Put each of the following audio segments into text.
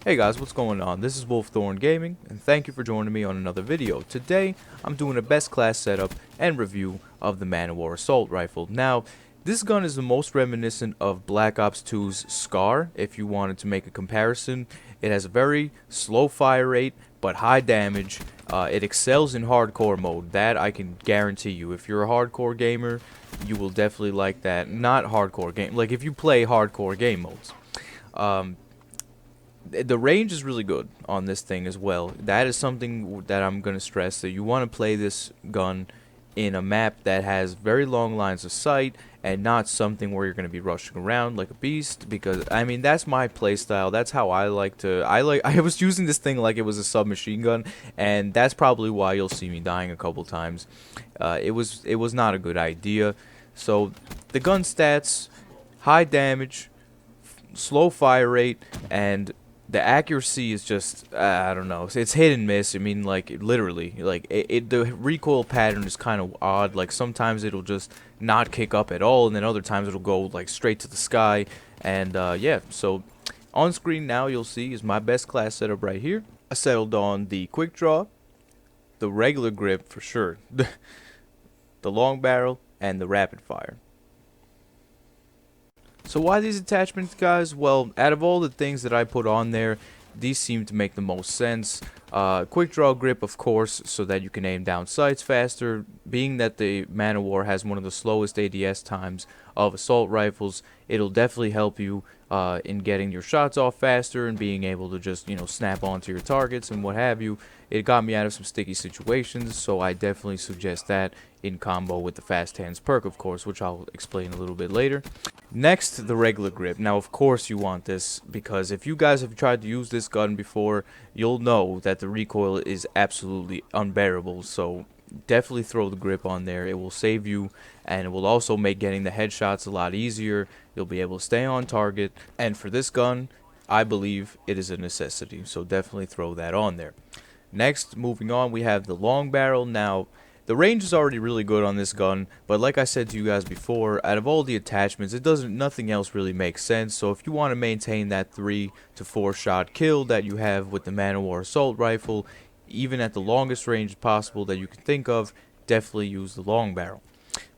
Hey guys, what's going on? This is Wolfthorn Gaming, and thank you for joining me on another video. Today, I'm doing a best class setup and review of the Man of War Assault Rifle. Now, this gun is the most reminiscent of Black Ops 2's Scar, if you wanted to make a comparison. It has a very slow fire rate, but high damage. It excels in hardcore mode, that I can guarantee you. If you're a hardcore gamer, you will definitely like that. Not hardcore game, like if you play hardcore game modes. The range is really good on this thing as well. That is something that I'm going to stress, that you want to play this gun in a map that has very long lines of sight and not something where you're going to be rushing around like a beast, because I mean that's my playstyle. That's how I like to I was using this thing like it was a submachine gun, and that's probably why you'll see me dying a couple times. It was not a good idea. So the gun stats: high damage, slow fire rate, and the accuracy is just, I don't know, it's hit and miss. I mean, like, literally, like, the recoil pattern is kind of odd. Like, sometimes it'll just not kick up at all, and then other times it'll go, like, straight to the sky. And, yeah, so on screen now you'll see is my best class setup right here. I settled on the quick draw, the regular grip for sure, the long barrel, and the rapid fire. So why these attachments, guys? Well, out of all the things that I put on there, these seem to make the most sense. Quick draw grip, of course, so that you can aim down sights faster. Being that the Man of War has one of the slowest ADS times of assault rifles, it'll definitely help you in getting your shots off faster and being able to just, snap onto your targets and what have you. It got me out of some sticky situations, so I definitely suggest that in combo with the fast hands perk, of course, which I'll explain a little bit later. Next, the regular grip. Now, of course you want this, because if you guys have tried to use this gun before, you'll know that the recoil is absolutely unbearable. So definitely throw the grip on there. It will save you, and it will also make getting the headshots a lot easier. You'll be able to stay on target, and for this gun, I believe it is a necessity, so definitely throw that on there. Next, moving on, we have the long barrel. Now, the range is already really good on this gun, but like I said to you guys before, out of all the attachments, nothing else really makes sense. So if you want to maintain that 3 to 4 shot kill that you have with the Man of War Assault Rifle, even at the longest range possible that you can think of, definitely use the long barrel.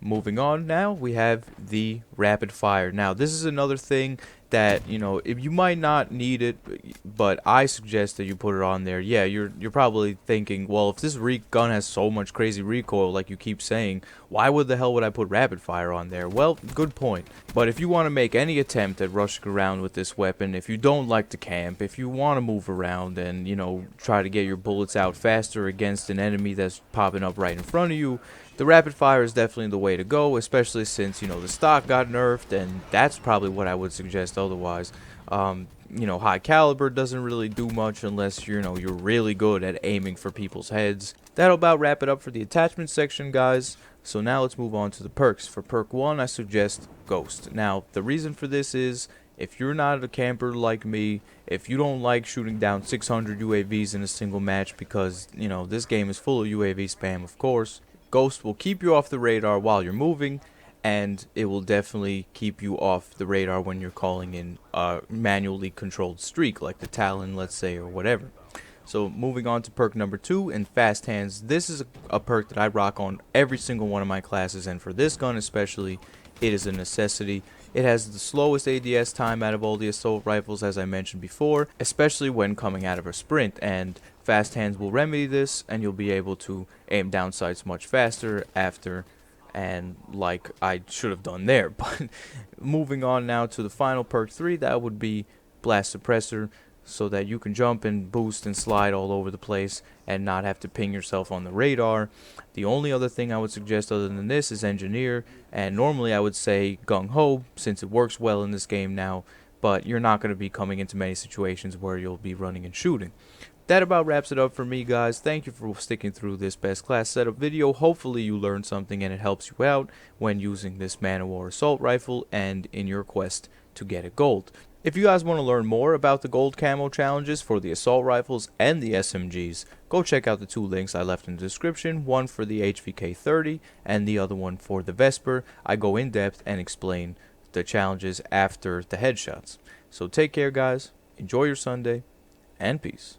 Moving on now, we have the rapid fire. Now, this is another thing that, if you might not need it, but I suggest that you put it on there. Yeah, you're probably thinking, well, if this gun has so much crazy recoil like you keep saying, why the hell would I put rapid fire on there? Well, good point. But if you want to make any attempt at rushing around with this weapon, if you don't like to camp, if you want to move around and, try to get your bullets out faster against an enemy that's popping up right in front of you, the rapid fire is definitely the way to go, especially since, the stock got nerfed, and that's probably what I would suggest otherwise. High caliber doesn't really do much unless, you're really good at aiming for people's heads. That'll about wrap it up for the attachment section, guys. So now let's move on to the perks. For perk 1, I suggest Ghost. Now, the reason for this is, if you're not a camper like me, if you don't like shooting down 600 UAVs in a single match, because, this game is full of UAV spam, of course, Ghost will keep you off the radar while you're moving, and it will definitely keep you off the radar when you're calling in a manually controlled streak, like the Talon, let's say, or whatever. So moving on to perk number 2, in Fast Hands. This is a perk that I rock on every single one of my classes, and for this gun especially, it is a necessity. It has the slowest ADS time out of all the assault rifles, as I mentioned before, especially when coming out of a sprint, and Fast Hands will remedy this, and you'll be able to aim down sights much faster after, and like I should have done there. But moving on now to the final perk 3, that would be Blast Oppressor, so that you can jump and boost and slide all over the place and not have to ping yourself on the radar. The only other thing I would suggest other than this is Engineer, and normally I would say Gung Ho, since it works well in this game now, but you're not going to be coming into many situations where you'll be running and shooting. That about wraps it up for me, guys. Thank you for sticking through this best class setup video. Hopefully you learned something and it helps you out when using this Man of War Assault Rifle and in your quest to get a gold. If you guys want to learn more about the gold camo challenges for the assault rifles and the SMGs, go check out the 2 links I left in the description, one for the HVK-30 and the other one for the Vesper. I go in depth and explain the challenges after the headshots. So take care, guys, enjoy your Sunday, and peace.